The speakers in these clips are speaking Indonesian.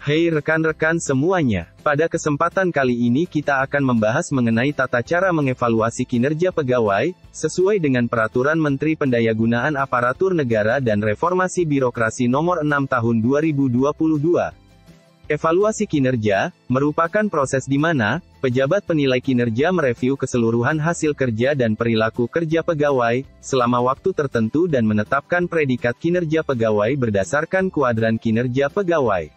Hai rekan-rekan semuanya, pada kesempatan kali ini kita akan membahas mengenai tata cara mengevaluasi kinerja pegawai, sesuai dengan Peraturan Menteri Pendayagunaan Aparatur Negara dan Reformasi Birokrasi Nomor 6 Tahun 2022. Evaluasi kinerja merupakan proses di mana pejabat penilai kinerja mereview keseluruhan hasil kerja dan perilaku kerja pegawai selama waktu tertentu dan menetapkan predikat kinerja pegawai berdasarkan kuadran kinerja pegawai.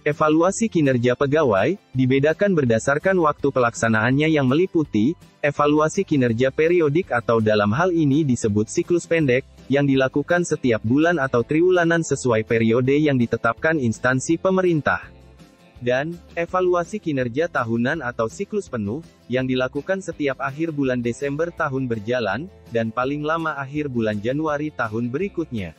Evaluasi kinerja pegawai dibedakan berdasarkan waktu pelaksanaannya yang meliputi evaluasi kinerja periodik atau dalam hal ini disebut siklus pendek, yang dilakukan setiap bulan atau triwulanan sesuai periode yang ditetapkan instansi pemerintah. Dan evaluasi kinerja tahunan atau siklus penuh, yang dilakukan setiap akhir bulan Desember tahun berjalan, dan paling lama akhir bulan Januari tahun berikutnya.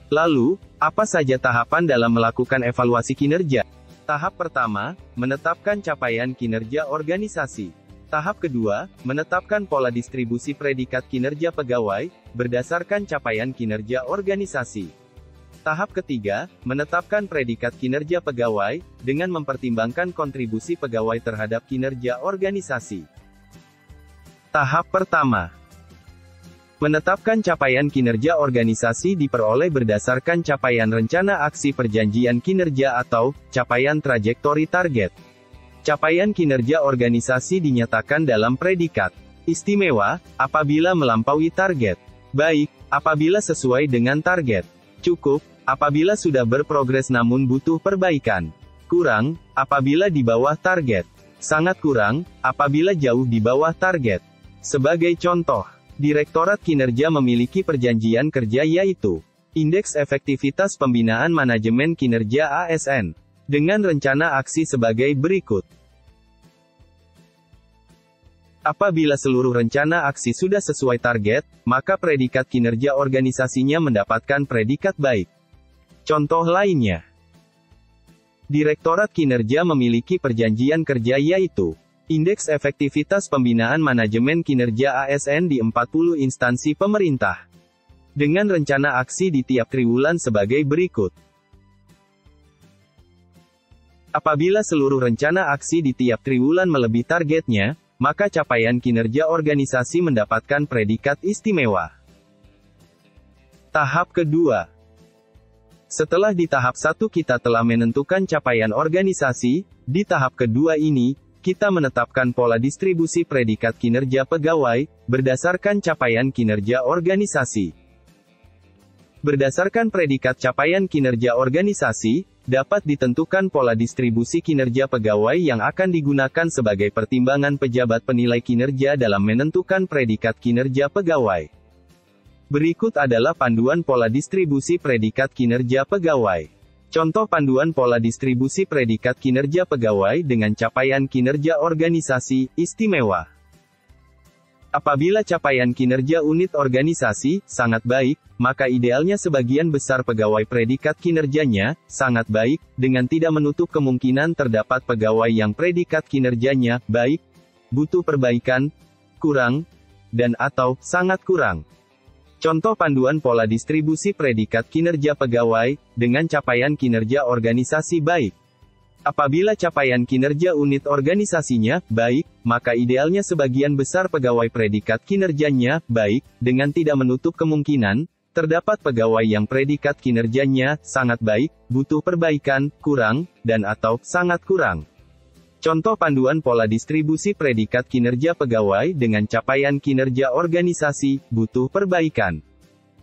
Lalu, apa saja tahapan dalam melakukan evaluasi kinerja? Tahap pertama, menetapkan capaian kinerja organisasi. Tahap kedua, menetapkan pola distribusi predikat kinerja pegawai, berdasarkan capaian kinerja organisasi. Tahap ketiga, menetapkan predikat kinerja pegawai, dengan mempertimbangkan kontribusi pegawai terhadap kinerja organisasi. Tahap pertama, menetapkan capaian kinerja organisasi diperoleh berdasarkan capaian rencana aksi perjanjian kinerja atau capaian trajektori target. Capaian kinerja organisasi dinyatakan dalam predikat istimewa apabila melampaui target, baik apabila sesuai dengan target, cukup apabila sudah berprogres namun butuh perbaikan, kurang apabila di bawah target, sangat kurang apabila jauh di bawah target. Sebagai contoh, Direktorat Kinerja memiliki perjanjian kerja yaitu Indeks Efektivitas Pembinaan Manajemen Kinerja ASN, dengan rencana aksi sebagai berikut. Apabila seluruh rencana aksi sudah sesuai target, maka predikat kinerja organisasinya mendapatkan predikat baik. Contoh lainnya, Direktorat Kinerja memiliki perjanjian kerja yaitu Indeks Efektivitas Pembinaan Manajemen Kinerja ASN di 40 instansi pemerintah, dengan rencana aksi di tiap triwulan sebagai berikut. Apabila seluruh rencana aksi di tiap triwulan melebihi targetnya, maka capaian kinerja organisasi mendapatkan predikat istimewa. Tahap kedua. Setelah di tahap 1 kita telah menentukan capaian organisasi, di tahap kedua ini, kita menetapkan pola distribusi predikat kinerja pegawai, berdasarkan capaian kinerja organisasi. Berdasarkan predikat capaian kinerja organisasi, dapat ditentukan pola distribusi kinerja pegawai yang akan digunakan sebagai pertimbangan pejabat penilai kinerja dalam menentukan predikat kinerja pegawai. Berikut adalah panduan pola distribusi predikat kinerja pegawai. Contoh panduan pola distribusi predikat kinerja pegawai dengan capaian kinerja organisasi istimewa. Apabila capaian kinerja unit organisasi sangat baik, maka idealnya sebagian besar pegawai predikat kinerjanya sangat baik, dengan tidak menutup kemungkinan terdapat pegawai yang predikat kinerjanya baik, butuh perbaikan, kurang, dan atau sangat kurang. Contoh panduan pola distribusi predikat kinerja pegawai, dengan capaian kinerja organisasi baik. Apabila capaian kinerja unit organisasinya baik, maka idealnya sebagian besar pegawai predikat kinerjanya baik, dengan tidak menutup kemungkinan terdapat pegawai yang predikat kinerjanya sangat baik, butuh perbaikan, kurang, dan atau sangat kurang. Contoh panduan pola distribusi predikat kinerja pegawai dengan capaian kinerja organisasi butuh perbaikan.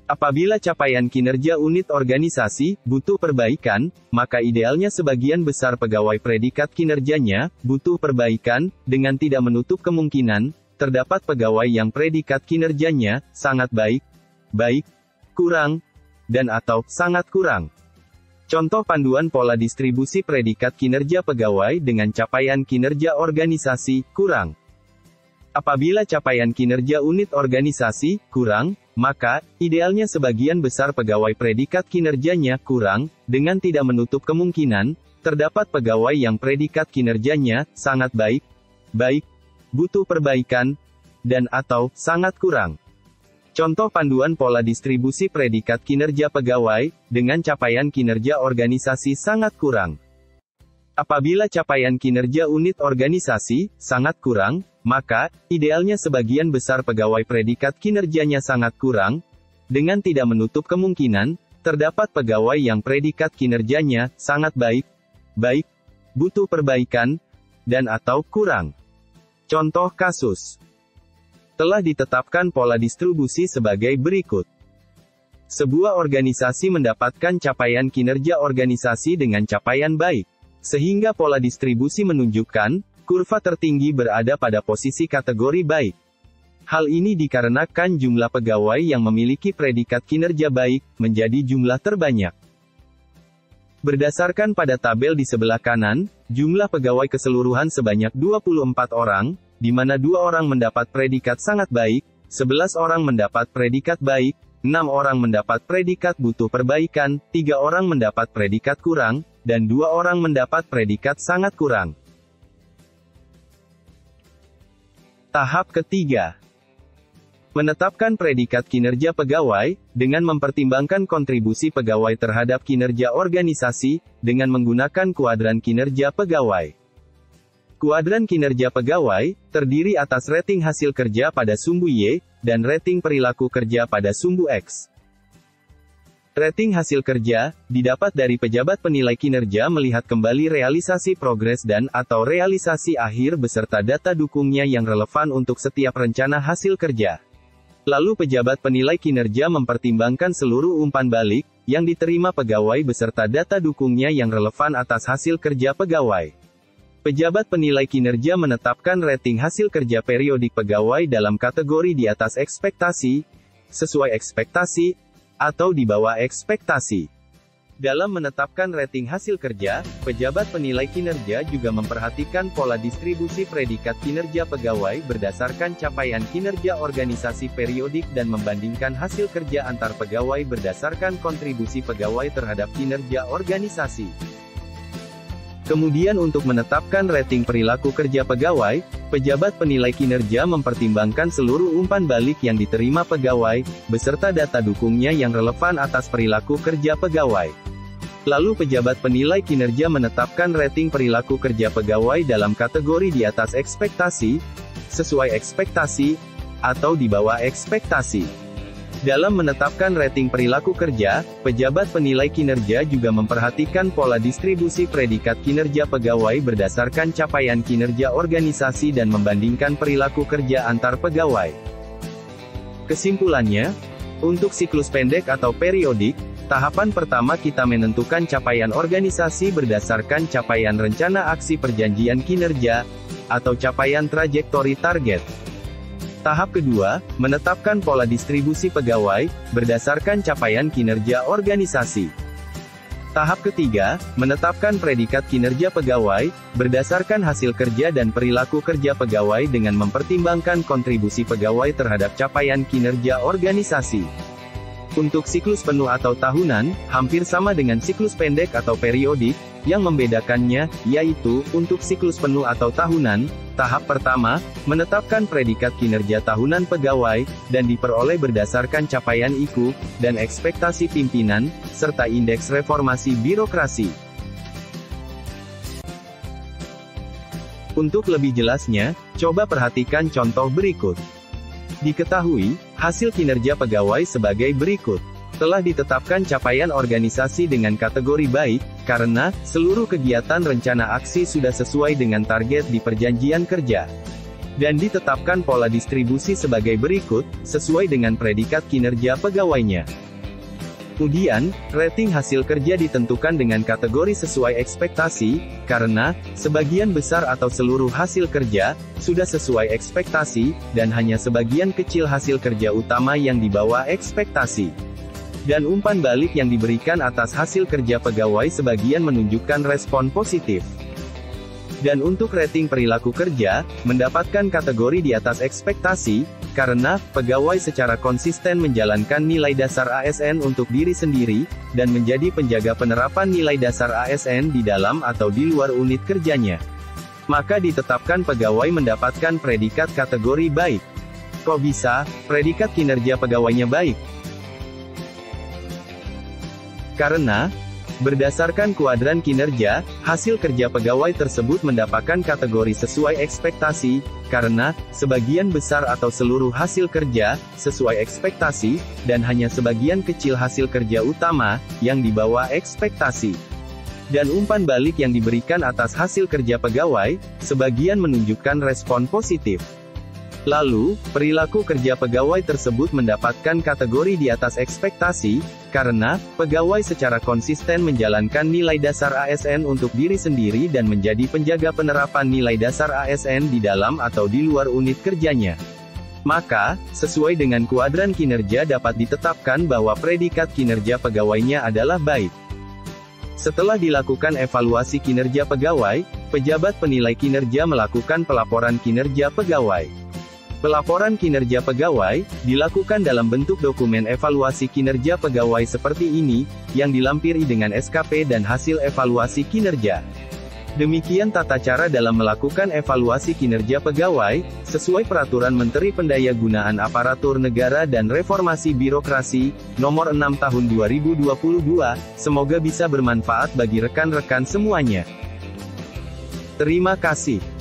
Apabila capaian kinerja unit organisasi butuh perbaikan, maka idealnya sebagian besar pegawai predikat kinerjanya butuh perbaikan, dengan tidak menutup kemungkinan terdapat pegawai yang predikat kinerjanya sangat baik, baik, kurang, dan atau sangat kurang. Contoh panduan pola distribusi predikat kinerja pegawai dengan capaian kinerja organisasi kurang. Apabila capaian kinerja unit organisasi kurang, maka idealnya sebagian besar pegawai predikat kinerjanya kurang, dengan tidak menutup kemungkinan terdapat pegawai yang predikat kinerjanya sangat baik, baik, butuh perbaikan, dan atau sangat kurang. Contoh panduan pola distribusi predikat kinerja pegawai, dengan capaian kinerja organisasi sangat kurang. Apabila capaian kinerja unit organisasi sangat kurang, maka idealnya sebagian besar pegawai predikat kinerjanya sangat kurang, dengan tidak menutup kemungkinan terdapat pegawai yang predikat kinerjanya sangat baik, butuh perbaikan, dan atau kurang. Contoh kasus. Telah ditetapkan pola distribusi sebagai berikut. Sebuah organisasi mendapatkan capaian kinerja organisasi dengan capaian baik. Sehingga pola distribusi menunjukkan, kurva tertinggi berada pada posisi kategori baik. Hal ini dikarenakan jumlah pegawai yang memiliki predikat kinerja baik, menjadi jumlah terbanyak. Berdasarkan pada tabel di sebelah kanan, jumlah pegawai keseluruhan sebanyak 24 orang, di mana 2 orang mendapat predikat sangat baik, 11 orang mendapat predikat baik, 6 orang mendapat predikat butuh perbaikan, 3 orang mendapat predikat kurang, dan 2 orang mendapat predikat sangat kurang. Tahap ketiga. Menetapkan predikat kinerja pegawai, dengan mempertimbangkan kontribusi pegawai terhadap kinerja organisasi, dengan menggunakan kuadran kinerja pegawai. Kuadran kinerja pegawai, terdiri atas rating hasil kerja pada sumbu Y, dan rating perilaku kerja pada sumbu X. Rating hasil kerja, didapat dari pejabat penilai kinerja melihat kembali realisasi progres dan atau realisasi akhir beserta data dukungnya yang relevan untuk setiap rencana hasil kerja. Lalu pejabat penilai kinerja mempertimbangkan seluruh umpan balik, yang diterima pegawai beserta data dukungnya yang relevan atas hasil kerja pegawai. Pejabat penilai kinerja menetapkan rating hasil kerja periodik pegawai dalam kategori di atas ekspektasi, sesuai ekspektasi, atau di bawah ekspektasi. Dalam menetapkan rating hasil kerja, pejabat penilai kinerja juga memperhatikan pola distribusi predikat kinerja pegawai berdasarkan capaian kinerja organisasi periodik dan membandingkan hasil kerja antar pegawai berdasarkan kontribusi pegawai terhadap kinerja organisasi. Kemudian untuk menetapkan rating perilaku kerja pegawai, pejabat penilai kinerja mempertimbangkan seluruh umpan balik yang diterima pegawai, beserta data dukungnya yang relevan atas perilaku kerja pegawai. Lalu pejabat penilai kinerja menetapkan rating perilaku kerja pegawai dalam kategori di atas ekspektasi, sesuai ekspektasi, atau di bawah ekspektasi. Dalam menetapkan rating perilaku kerja, pejabat penilai kinerja juga memperhatikan pola distribusi predikat kinerja pegawai berdasarkan capaian kinerja organisasi dan membandingkan perilaku kerja antar pegawai. Kesimpulannya, untuk siklus pendek atau periodik, tahapan pertama kita menentukan capaian organisasi berdasarkan capaian rencana aksi perjanjian kinerja, atau capaian trajektori target. Tahap kedua, menetapkan pola distribusi pegawai, berdasarkan capaian kinerja organisasi. Tahap ketiga, menetapkan predikat kinerja pegawai, berdasarkan hasil kerja dan perilaku kerja pegawai dengan mempertimbangkan kontribusi pegawai terhadap capaian kinerja organisasi. Untuk siklus penuh atau tahunan, hampir sama dengan siklus pendek atau periodik, yang membedakannya, yaitu, untuk siklus penuh atau tahunan, tahap pertama, menetapkan predikat kinerja tahunan pegawai, dan diperoleh berdasarkan capaian IQ, dan ekspektasi pimpinan, serta indeks reformasi birokrasi. Untuk lebih jelasnya, coba perhatikan contoh berikut. Diketahui, hasil kinerja pegawai sebagai berikut. Telah ditetapkan capaian organisasi dengan kategori baik, karena seluruh kegiatan rencana aksi sudah sesuai dengan target di perjanjian kerja. Dan ditetapkan pola distribusi sebagai berikut, sesuai dengan predikat kinerja pegawainya. Kemudian, rating hasil kerja ditentukan dengan kategori sesuai ekspektasi, karena sebagian besar atau seluruh hasil kerja sudah sesuai ekspektasi, dan hanya sebagian kecil hasil kerja utama yang di bawah ekspektasi. Dan umpan balik yang diberikan atas hasil kerja pegawai sebagian menunjukkan respon positif. Dan untuk rating perilaku kerja, mendapatkan kategori di atas ekspektasi, karena pegawai secara konsisten menjalankan nilai dasar ASN untuk diri sendiri, dan menjadi penjaga penerapan nilai dasar ASN di dalam atau di luar unit kerjanya. Maka ditetapkan pegawai mendapatkan predikat kategori baik. Kok bisa, predikat kinerja pegawainya baik? Karena, berdasarkan kuadran kinerja, hasil kerja pegawai tersebut mendapatkan kategori sesuai ekspektasi, karena, sebagian besar atau seluruh hasil kerja, sesuai ekspektasi, dan hanya sebagian kecil hasil kerja utama, yang di bawah ekspektasi. Dan umpan balik yang diberikan atas hasil kerja pegawai, sebagian menunjukkan respon positif. Lalu, perilaku kerja pegawai tersebut mendapatkan kategori di atas ekspektasi, karena, pegawai secara konsisten menjalankan nilai dasar ASN untuk diri sendiri dan menjadi penjaga penerapan nilai dasar ASN di dalam atau di luar unit kerjanya. Maka, sesuai dengan kuadran kinerja dapat ditetapkan bahwa predikat kinerja pegawainya adalah baik. Setelah dilakukan evaluasi kinerja pegawai, pejabat penilai kinerja melakukan pelaporan kinerja pegawai. Pelaporan kinerja pegawai dilakukan dalam bentuk dokumen evaluasi kinerja pegawai seperti ini, yang dilampiri dengan SKP dan hasil evaluasi kinerja. Demikian tata cara dalam melakukan evaluasi kinerja pegawai, sesuai Peraturan Menteri Pendayagunaan Aparatur Negara dan Reformasi Birokrasi, Nomor 6 Tahun 2022, semoga bisa bermanfaat bagi rekan-rekan semuanya. Terima kasih.